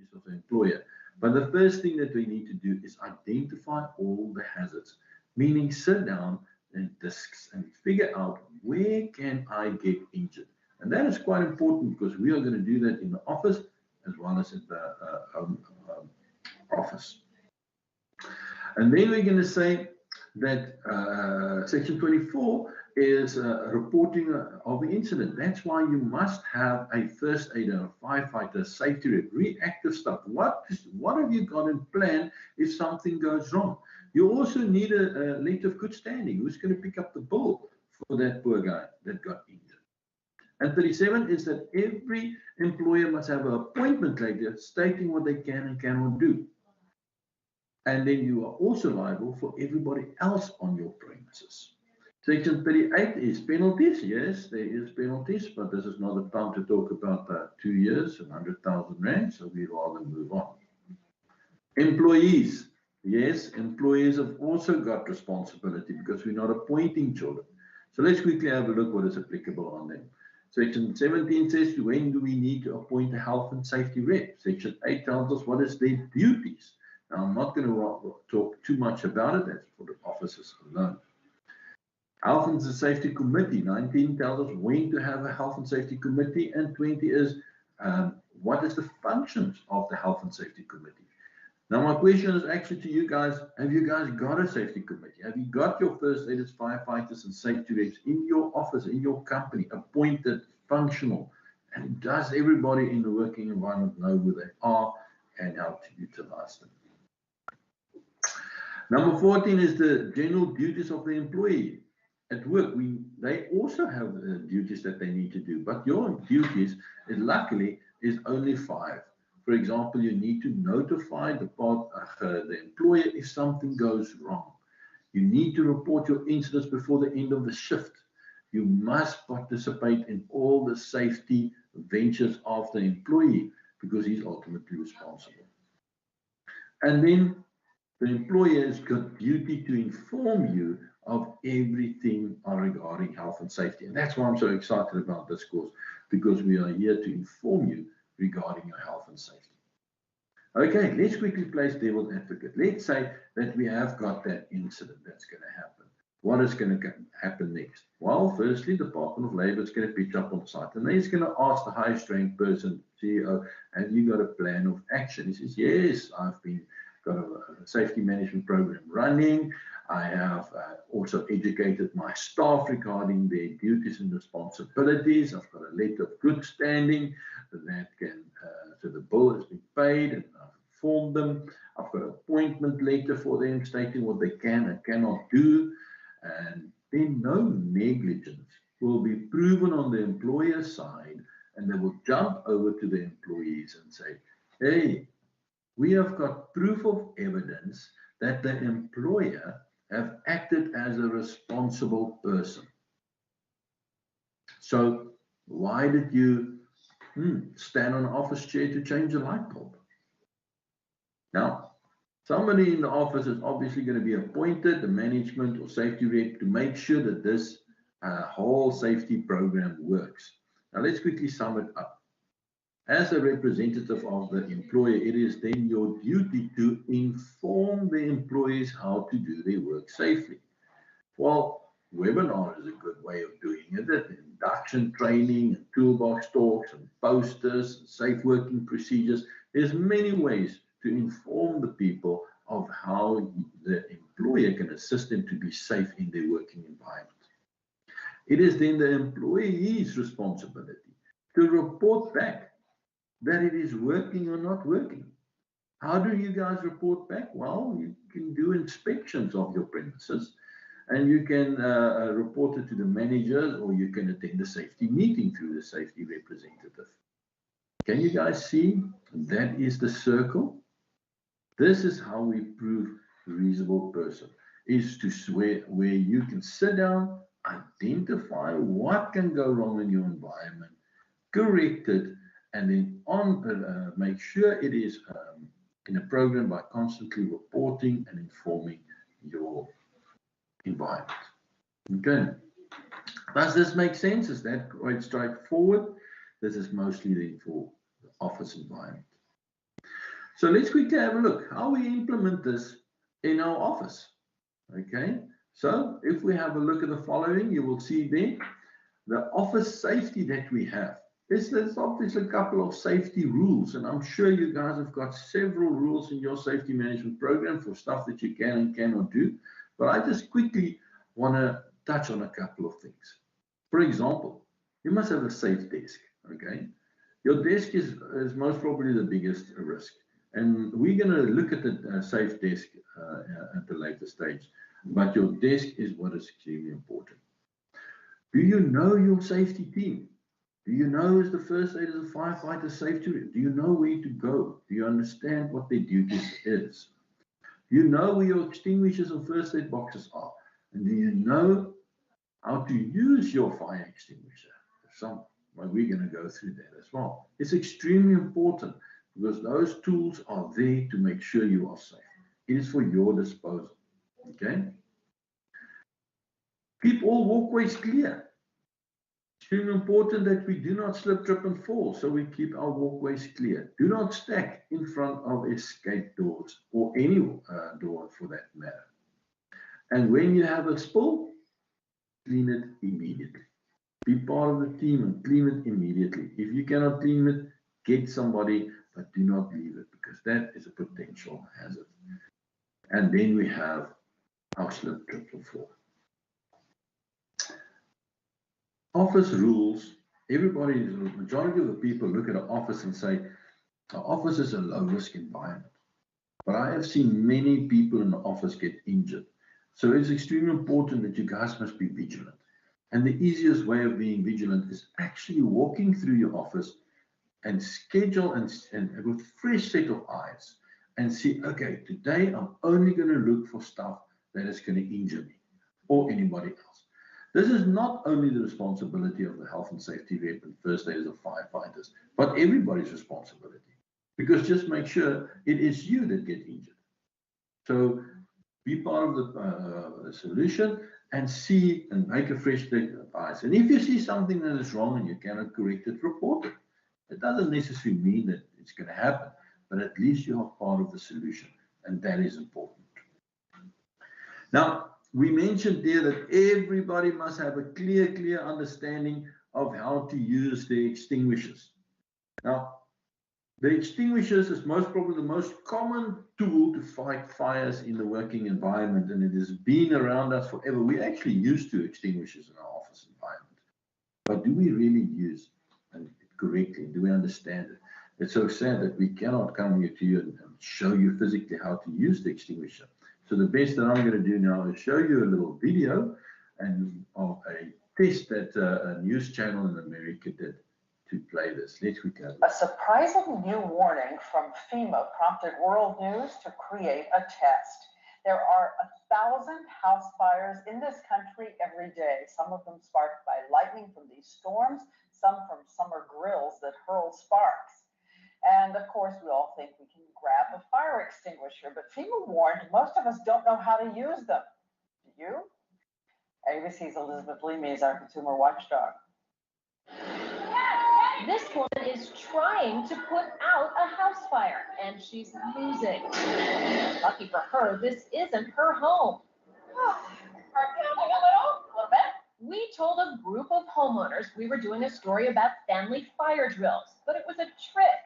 duties of the employer. But the first thing that we need to do is identify all the hazards, meaning sit down and discuss and figure out where can I get injured. And that is quite important because we are going to do that in the office as well as in the office. And then we're going to say that section 24 is reporting of the incident. That's why you must have a first aider, a firefighter, safety rep, reactive stuff. What have you got in plan if something goes wrong? You also need a letter of good standing. Who's going to pick up the bill for that poor guy that got injured? And 37 is that every employer must have an appointment letter stating what they can and cannot do. And then you are also liable for everybody else on your premises. Section 38 is penalties. Yes, there is penalties, but this is not the time to talk about 2 years and 100,000 rand, so we rather move on. Employees. Yes, employees have also got responsibility because we're not appointing children. So let's quickly have a look what is applicable on them. Section 17 says, when do we need to appoint a health and safety rep? Section 8 tells us what is their duties. Now, I'm not going to talk too much about it. That's for the officers alone. Health and Safety Committee. 19 tells us when to have a Health and Safety Committee. And 20 is what is the functions of the Health and Safety Committee. Now, my question is actually to you guys. Have you guys got a safety committee? Have you got your first aiders, firefighters, and safety reps in your office, in your company, appointed, functional? And does everybody in the working environment know who they are and how to utilize them? Number 14 is the general duties of the employee. At work, they also have duties that they need to do, but your duties, luckily, is only 5. For example, you need to notify the employer if something goes wrong. You need to report your incidents before the end of the shift. You must participate in all the safety ventures of the employee because he's ultimately responsible. And then the employer has got duty to inform you of everything regarding health and safety. And that's why I'm so excited about this course, because we are here to inform you regarding your health and safety. Okay, let's quickly place devil's advocate. Let's say that we have got that incident that's going to happen. What is going to happen next? Well, firstly, the Department of Labour is going to pitch up on site, and then he's going to ask the highest ranked person, CEO, have you got a plan of action? He says, yes, I've got a safety management program running. I have also educated my staff regarding their duties and responsibilities. I've got a letter of good standing that can, so the bill has been paid and I've informed them. I've got an appointment letter for them stating what they can and cannot do. And then no negligence will be proven on the employer side, and they will jump over to the employees and say, hey, we have got proof of evidence that the employer have acted as a responsible person. So why did you stand on an office chair to change a light bulb? Now, somebody in the office is obviously going to be appointed, the management or safety rep, to make sure that this whole safety program works. Now, let's quickly sum it up. As a representative of the employer, it is then your duty to inform the employees how to do their work safely. Well, webinar is a good way of doing it. Induction training and toolbox talks and posters, and safe working procedures. There's many ways to inform the people of how the employer can assist them to be safe in their working environment. It is then the employee's responsibility to report back that it is working or not working. How do you guys report back? Well, you can do inspections of your premises, and you can report it to the managers, or you can attend a safety meeting through the safety representative. Can you guys see? That is the circle. This is how we prove reasonable person, is to where you can sit down, identify what can go wrong in your environment, correct it, and then make sure it is in a program by constantly reporting and informing your environment. Okay. Does this make sense? Is that quite straightforward? This is mostly then for the office environment. So let's quickly have a look how we implement this in our office. Okay, so if we have a look at the following, you will see there the office safety that we have. There's obviously a couple of safety rules, and I'm sure you guys have got several rules in your safety management program for stuff that you can and cannot do. But I just quickly want to touch on a couple of things. For example, you must have a safe desk. Okay, your desk is most probably the biggest risk. And we're going to look at the safe desk at the later stage. But your desk is what is extremely important. Do you know your safety team? Do you know as the first aid, as a firefighter, safety? Do you know where to go? Do you understand what their duties is? Do you know where your extinguishers and first aid boxes are? And do you know how to use your fire extinguisher? We're going to go through that as well. It's extremely important because those tools are there to make sure you are safe. It is for your disposal. Okay? Keep all walkways clear. Extremely important that we do not slip, trip, and fall, so we keep our walkways clear. Do not stack in front of escape doors or any door for that matter. And when you have a spill, clean it immediately. Be part of the team and clean it immediately. If you cannot clean it, get somebody, but do not leave it because that is a potential hazard. And then we have our slip, trip, and fall. Office rules. Everybody, the majority of the people look at an office and say, our office is a low-risk environment. But I have seen many people in the office get injured. So it's extremely important that you guys must be vigilant. And the easiest way of being vigilant is actually walking through your office and schedule and with fresh set of eyes and see, okay, today I'm only going to look for stuff that is going to injure me or anybody else. This is not only the responsibility of the health and safety rep and first aiders or firefighters, but everybody's responsibility. Because just make sure it is you that get injured. So be part of the solution and see and make a fresh set of eyes. And if you see something that is wrong and you cannot correct it, report it. It doesn't necessarily mean that it's going to happen, but at least you are part of the solution, and that is important. Now, we mentioned there that everybody must have a clear understanding of how to use the extinguishers. Now, the extinguishers is most probably the most common tool to fight fires in the working environment, and it has been around us forever. We actually used to extinguishers in our office environment, but do we really use it correctly? Do we understand it? It's so sad that we cannot come here to you and show you physically how to use the extinguisher. So the best that I'm going to do now is show you a little video and of a test that a news channel in America did to play this. Let's quickly have a surprising new warning from FEMA prompted World News to create a test. There are 1,000 house fires in this country every day, some of them sparked by lightning from these storms, some from summer grills that hurl sparks. And of course, we all think we can grab a fire extinguisher, but FEMA warned most of us don't know how to use them. Do you? ABC's Elizabeth Leamy is our consumer watchdog. This woman is trying to put out a house fire, and she's losing. Lucky for her, this isn't her home. Heart pounding a little bit. We told a group of homeowners we were doing a story about family fire drills, but it was a trick.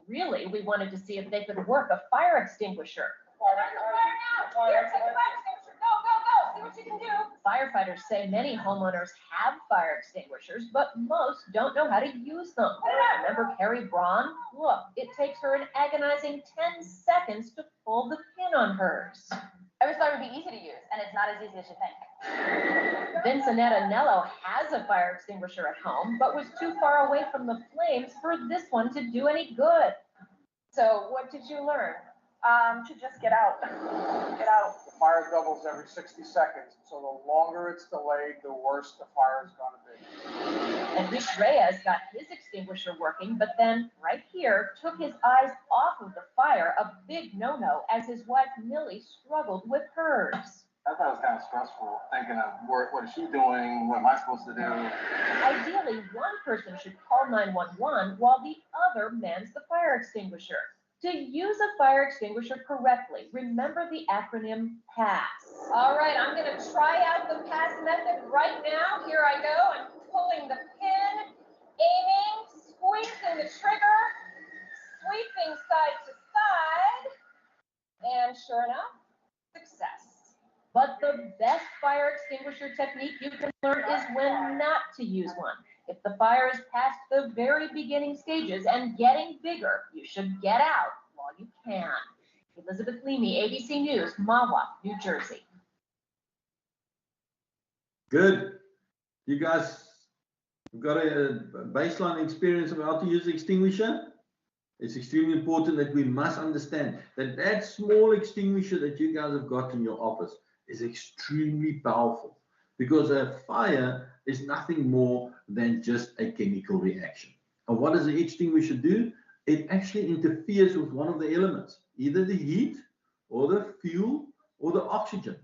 Really, we wanted to see if they could work a fire extinguisher. Here, take the fire extinguisher. Go. See what you can do. Firefighters say many homeowners have fire extinguishers, but most don't know how to use them. Remember Carrie Braun? Look, it takes her an agonizing 10 seconds to pull the pin on hers. I always thought it would be easy to use, and it's not as easy as you think. Vincentetta Nello has a fire extinguisher at home, but was too far away from the flames for this one to do any good. So what did you learn? To just get out. Get out. The fire doubles every 60 seconds, so the longer it's delayed, the worse the fire is going to be. And Rich Reyes got his extinguisher working, but then, right here, took his eyes off of the fire, a big no-no, as his wife Millie struggled with hers. I thought it was kind of stressful, thinking of what is she doing, what am I supposed to do? Ideally, one person should call 911 while the other mans the fire extinguisher. To use a fire extinguisher correctly, remember the acronym PASS. All right, I'm going to try out the pass method right now. Here I go. I'm pulling the pin, aiming, squeezing the trigger, sweeping side to side, and sure enough, success. But the best fire extinguisher technique you can learn is when not to use one. If the fire is past the very beginning stages and getting bigger, you should get out while you can. Elizabeth Leamy, ABC News, Mahwah, New Jersey. Good. You guys got a baseline experience of how to use the extinguisher? It's extremely important that we must understand that that small extinguisher that you guys have got in your office is extremely powerful, because a fire is nothing more than just a chemical reaction. And what does the extinguisher do? It actually interferes with one of the elements, either the heat or the fuel or the oxygen.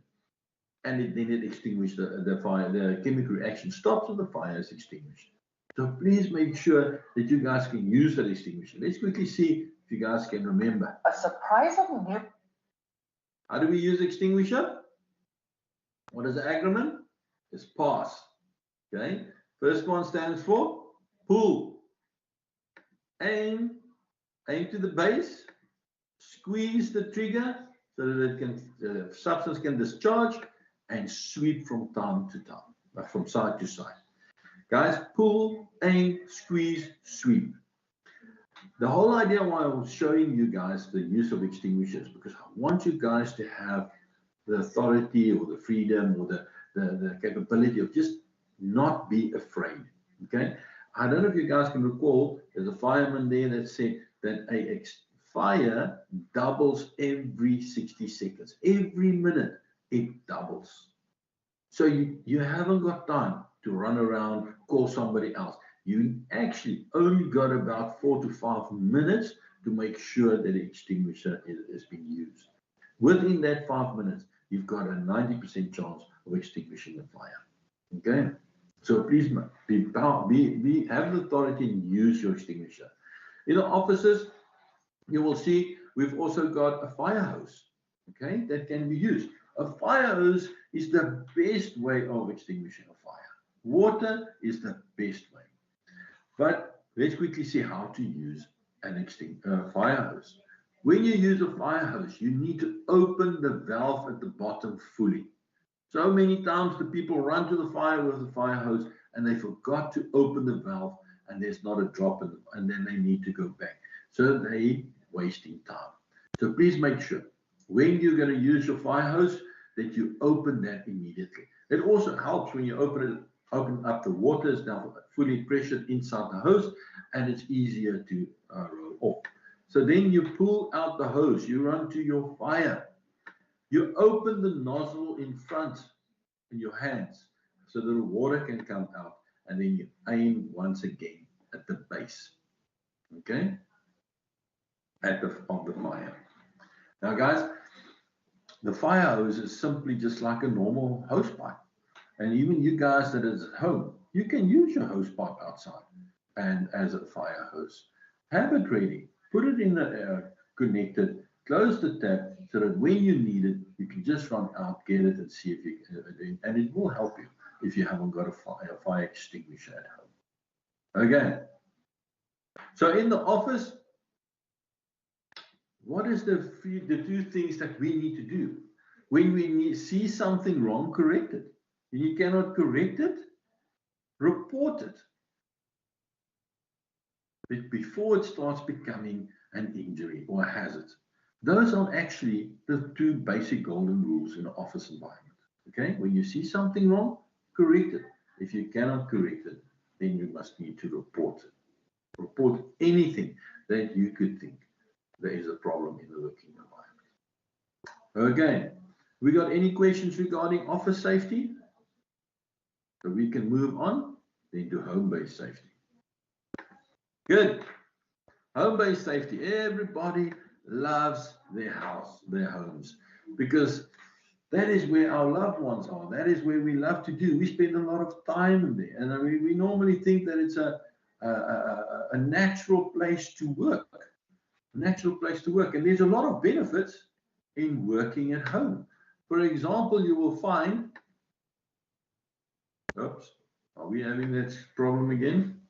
And then it extinguishes the fire. The chemical reaction stops and the fire is extinguished. So please make sure that you guys can use that extinguisher. Let's quickly see if you guys can remember. A surprising new. How do we use extinguisher? What is the acronym? It's PASS. Okay. First one stands for pull. Aim to the base. Squeeze the trigger so that it can, the substance can discharge, and sweep from time to time, from side to side. Guys, pull, aim, squeeze, sweep. The whole idea why I was showing you guys the use of extinguishers, because I want you guys to have the authority or the freedom or the capability of just not be afraid. Okay. I don't know if you guys can recall, there's a fireman there that said that a fire doubles every 60 seconds. Every minute it doubles. So you haven't got time to run around, call somebody else. You actually only got about 4 to 5 minutes to make sure that the extinguisher is being used. Within that 5 minutes, you've got a 90% chance of extinguishing the fire. Okay? So please have the authority and use your extinguisher. In the offices, you will see we've also got a fire hose, okay, that can be used. A fire hose is the best way of extinguishing a fire. Water is the best way. But let's quickly see how to use an fire hose. When you use a fire hose, you need to open the valve at the bottom fully. So many times the people run to the fire with the fire hose and they forgot to open the valve, and there's not a drop in and then they need to go back. So they wasting time. So please make sure when you're going to use your fire hose that you open that immediately. It also helps when you open up the water. It's now fully pressured inside the hose and it's easier to roll off. So then you pull out the hose, you run to your fire. You open the nozzle in front in your hands so that the water can come out, and then you aim once again at the base, okay, of the fire. Now guys, the fire hose is simply just like a normal hose pipe. And even you guys that is at home, you can use your hose pipe outside and as a fire hose. Have it ready, put it in the air, connected, close the tap, so that when you need it, you can just run out, get it, and see if you can, and it will help you if you haven't got a fire extinguisher at home. Okay. So in the office, what is the two things that we need to do? When we see something wrong, correct it. When you cannot correct it, report it. But before it starts becoming an injury or a hazard. Those are actually the two basic golden rules in an office environment. Okay, when you see something wrong, correct it. If you cannot correct it, then you must need to report it. Report anything that you could think there is a problem in the working environment. Okay, we got any questions regarding office safety? So we can move on then to home-based safety. Good. Home-based safety. Everybody loves their house, their homes, because that is where our loved ones are. That is where we love to do. We spend a lot of time in there, and we normally think that it's a natural place to work. natural place to work. And there's a lot of benefits in working at home. For example, you will find, oops, are we having that problem again?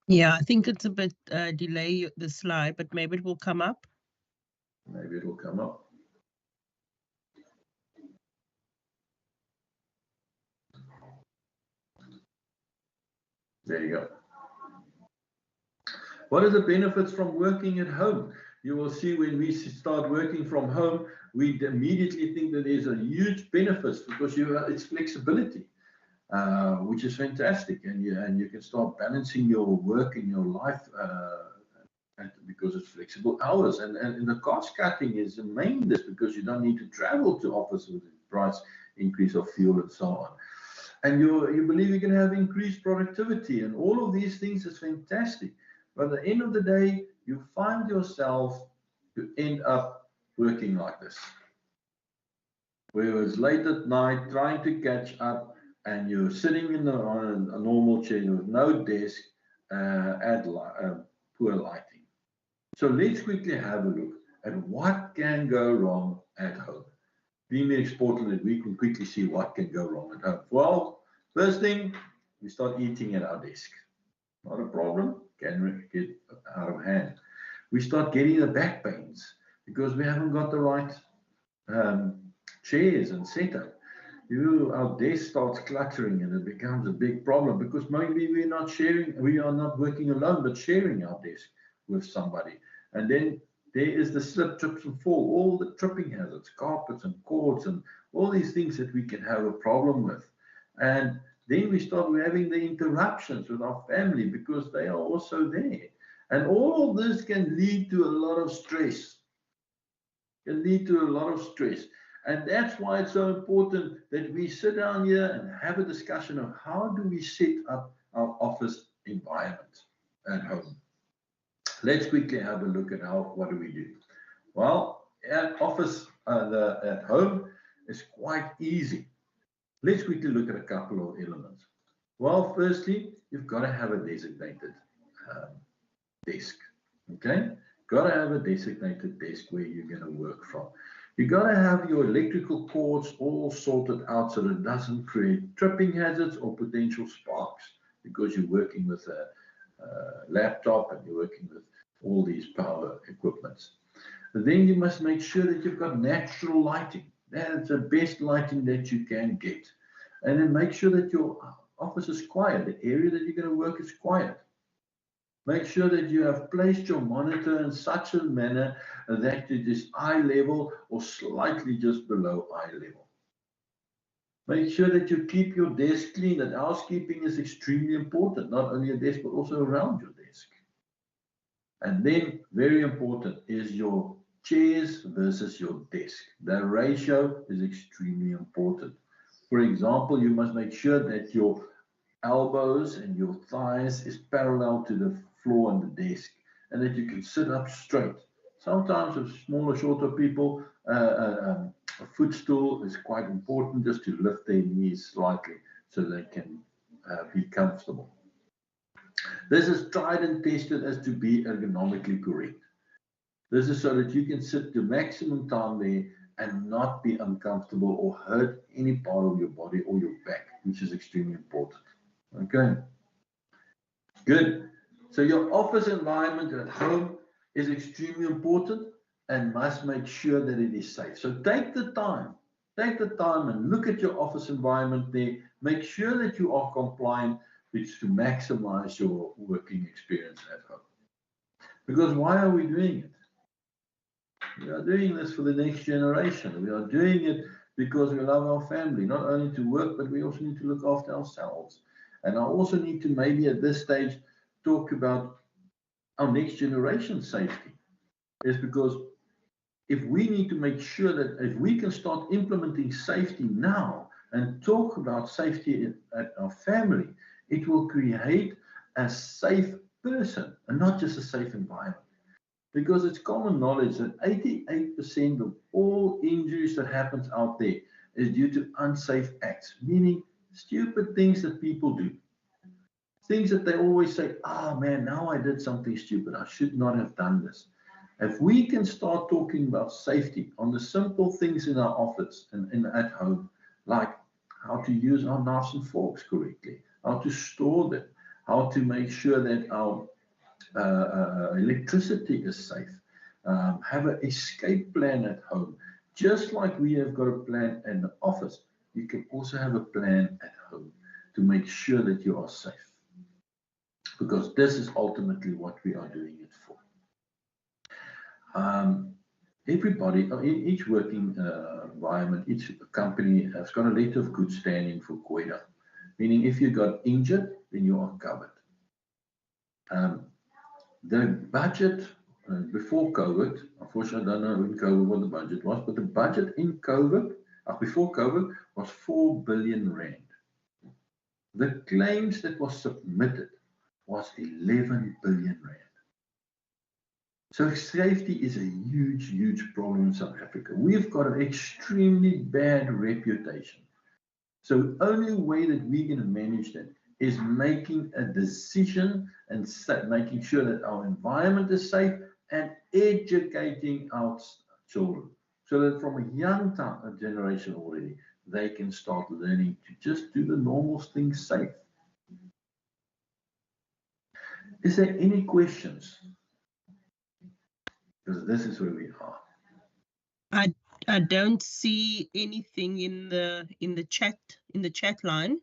Yeah, I think it's a bit delay the slide, but maybe it will come up. Maybe it will come up. There you go. What are the benefits from working at home? You will see when we start working from home, we immediately think that there's a huge benefits because it's flexibility, which is fantastic, and you can start balancing your work and your life because it's flexible hours, and the cost cutting is the main this because you don't need to travel to office with the price increase of fuel and so on. And you believe you can have increased productivity, and all of these things is fantastic. But at the end of the day, you find yourself to end up working like this, where it's late at night trying to catch up, and you're sitting on a normal chair with no desk, at poor lighting. So let's quickly have a look at what can go wrong at home. Being exported that we can quickly see what can go wrong at home. Well, first thing, we start eating at our desk. Not a problem, can get out of hand. We start getting the back pains because we haven't got the right chairs and setup. Our desk starts cluttering and it becomes a big problem because maybe we are not working alone, but sharing our desk with somebody. And then there is the slip, trips and fall, all the tripping hazards, carpets and cords and all these things that we can have a problem with. And then we start having the interruptions with our family because they are also there. And all of this can lead to a lot of stress. And that's why it's so important that we sit down here and have a discussion of how do we set up our office environment at home. Let's quickly have a look at what do we do. Well, at office, at home is quite easy. Let's quickly look at a couple of elements. Well, firstly, you've got to have a designated desk. Okay, got to have a designated desk where you're going to work from. You got to have your electrical cords all sorted out so that it doesn't create tripping hazards or potential sparks because you're working with a laptop and you're working with all these power equipments. But then you must make sure that you've got natural lighting. That's the best lighting that you can get. And then make sure that your office is quiet. The area that you're going to work is quiet. Make sure that you have placed your monitor in such a manner that it is eye level or slightly just below eye level. Make sure that you keep your desk clean. That housekeeping is extremely important, not only your desk, but also around your desk. And then, very important, is your chairs versus your desk. The ratio is extremely important. For example, you must make sure that your elbows and your thighs is parallel to the floor and the desk, and that you can sit up straight. Sometimes with smaller, shorter people, a footstool is quite important just to lift their knees slightly so they can be comfortable. This is tried and tested as to be ergonomically correct. This is so that you can sit the maximum time there and not be uncomfortable or hurt any part of your body or your back, which is extremely important. Okay, good. So your office environment at home is extremely important and must make sure that it is safe. So take the time and look at your office environment there. Make sure that you are compliant, which to maximize your working experience at home. Because why are we doing it? We are doing this for the next generation. We are doing it because we love our family, not only to work, but we also need to look after ourselves. And I also need to maybe at this stage talk about our next generation safety. Is because if we need to make sure that if we can start implementing safety now and talk about safety at our family, it will create a safe person and not just a safe environment. Because it's common knowledge that 88% of all injuries that happens out there is due to unsafe acts, meaning stupid things that people do. things that they always say, ah, man, now I did something stupid. I should not have done this. If we can start talking about safety on the simple things in our office and at home, like how to use our knives and forks correctly, how to store them, how to make sure that our electricity is safe, have an escape plan at home. Just like we have got a plan in the office, you can also have a plan at home to make sure that you are safe. Because this is ultimately what we are doing it for. Everybody, in each working environment, each company has got a letter of good standing for COIDA, meaning if you got injured, then you are covered. The budget before COVID, unfortunately, I don't know in COVID what the budget was, but the budget in COVID, before COVID, was 4 billion rand. The claims that was submitted was 11 billion rand. So safety is a huge, huge problem in South Africa. We've got an extremely bad reputation. So the only way that we're going to manage that is making a decision and making sure that our environment is safe and educating our children so that from a young generation already, they can start learning to just do the normal things safe. Is there any questions? Because this is where we are. I don't see anything in the chat line.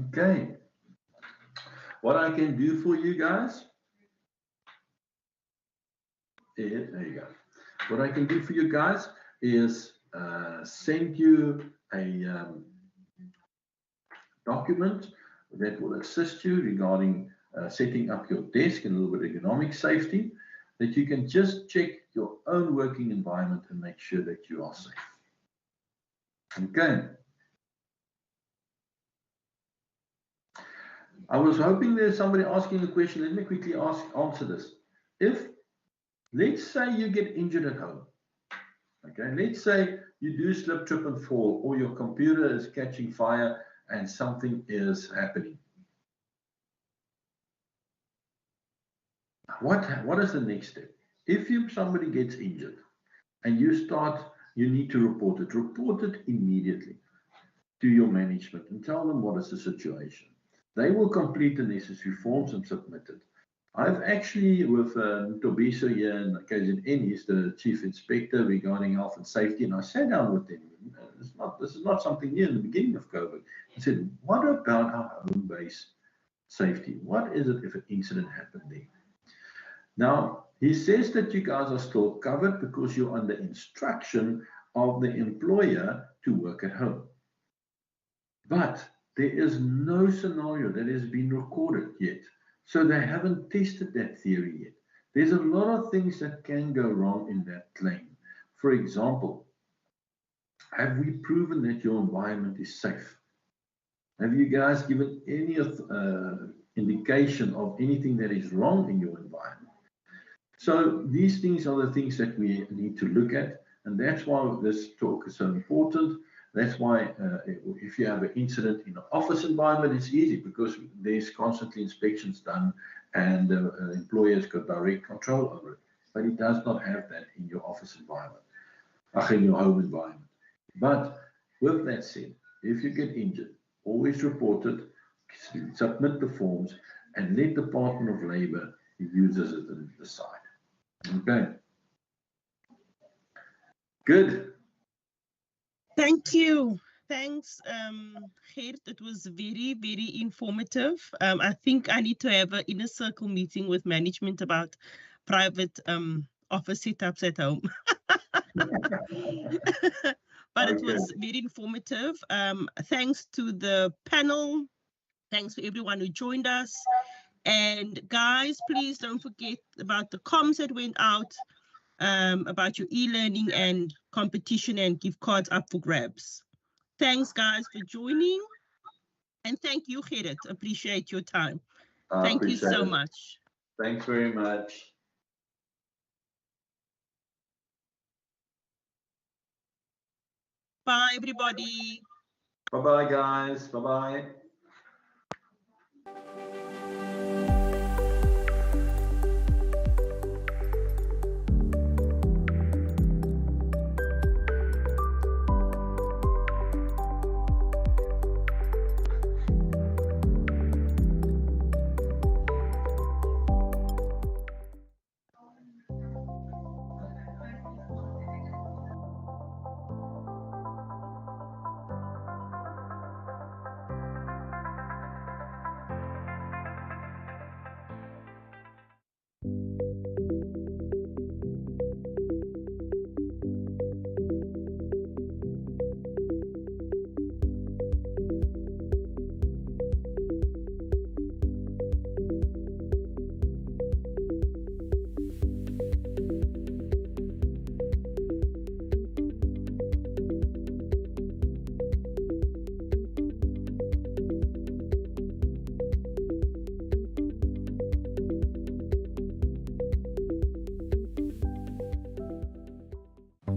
Okay. What I can do for you guys is, there you go. What I can do for you guys is send you a document that will assist you regarding setting up your desk and a little bit of ergonomic safety, that you can just check your own working environment and make sure that you are safe. Okay. I was hoping there's somebody asking a question. Let me quickly answer this. If, let's say you get injured at home, okay, let's say you do slip, trip and fall, or your computer is catching fire and something is happening. What is the next step? If somebody gets injured and you need to report it immediately to your management and tell them what is the situation. They will complete the necessary forms and submit it. I've actually, with Tobiso here in KZN, he's the chief inspector regarding health and safety, and I sat down with him. This is not something new in the beginning of COVID. I said, what about our home-based safety? What is it if an incident happened there? Now, he says that you guys are still covered because you're under instruction of the employer to work at home. But there is no scenario that has been recorded yet. So they haven't tested that theory yet. There's a lot of things that can go wrong in that claim. For example, have we proven that your environment is safe? Have you guys given any indication of anything that is wrong in your environment? So these things are the things that we need to look at. And that's why this talk is so important. That's why if you have an incident in an office environment, it's easy because there's constantly inspections done and the employer's got direct control over it. But it does not have that in your office environment, in your home environment. But with that said, if you get injured, always report it, submit the forms, and let the Department of Labour uses it and decide. Okay. Good. Thank you. Thanks, Gert. It was very, very informative. I think I need to have an inner circle meeting with management about private office setups at home. But it was very informative. Thanks to the panel. Thanks for everyone who joined us. And guys, please don't forget about the comms that went out about your e-learning and competition and gift cards up for grabs. Thanks, guys, for joining. And thank you, Gert. Appreciate your time. Thank you so much. Thanks very much. Bye, everybody. Bye-bye, guys. Bye-bye.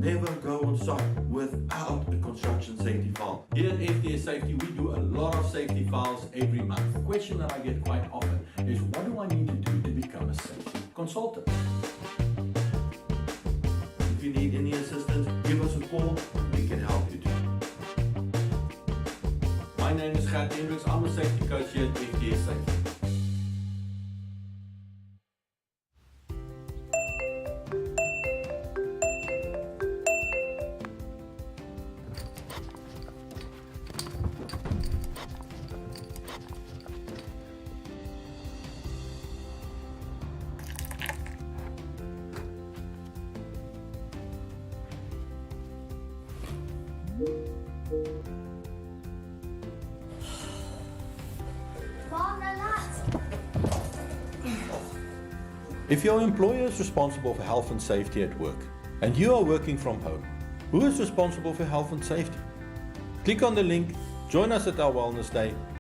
Never go on site without a construction safety file. Here at FTS Safety, we do a lot of safety files every month. The question that I get quite often is, what do I need to do to become a safety consultant? If you need any assistance, give us a call. We can help you too. My name is Gert. I'm a safety coach here at FTS Safety. Mom, relax. If your employer is responsible for health and safety at work, and you are working from home, who is responsible for health and safety? Click on the link, join us at our Wellness Day,